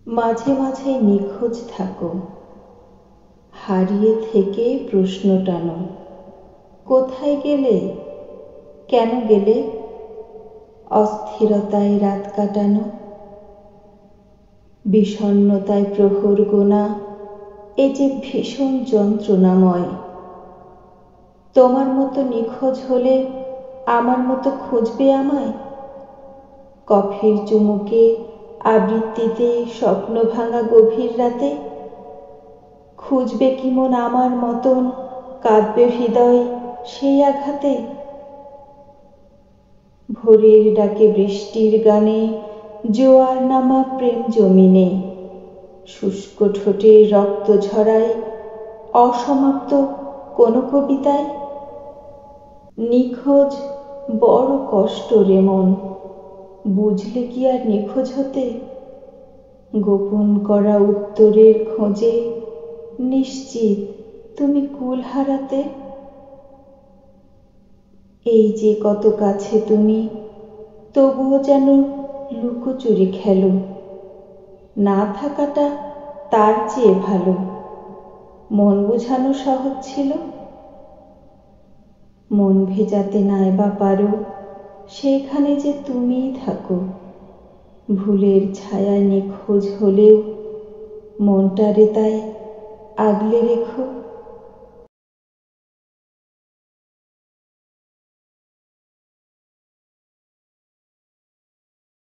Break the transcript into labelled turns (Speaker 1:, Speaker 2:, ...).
Speaker 1: মাঝে মাঝে নিখোঁজ থাকো, হারিয়ে থেকে প্রশ্ন টানো, কোথায় গেলে, কেন গেলে? অস্থিরতায় রাত কাটানো, বিষণ্ণতায় প্রহর গোনা, এ যে ভীষণ যন্ত্রণাময়। তোমার মতো নিখোঁজ হলে আমার মতো খুঁজবে আমায়? কফির চুমুকে, আবৃত্তিতে, স্বপ্ন ভাঙা গভীর রাতে খুঁজবে কি মন আমার মতন, কাঁদবে হৃদয় সেই আঘাতে? ভোরের ডাকে, বৃষ্টির গানে, জোয়ার নামা প্রেম জমিনে, শুষ্ক ঠোঁটে রক্ত ঝরায় অসমাপ্ত কোনো কবিতায়? নিখোঁজ বড় কষ্ট রে মন, বুঝলে কি আর নিখোঁজ হতে? গোপন করা উত্তরের খোঁজে নিশ্চিত তুমি কুল হারাতে। এই যে কত কাছে তুমি, তবুও যেন লুকোচুরি খেলো। না থাকাটা তার চেয়ে ভালো, মন বুঝানো সহজ ছিল। মন ভেজাতে নাই বা পারো, সেখানে যে তুমিই থাকো। ভুলের ছায়া নিখোঁজ হলেও মনটারে তাই আগলে রেখো।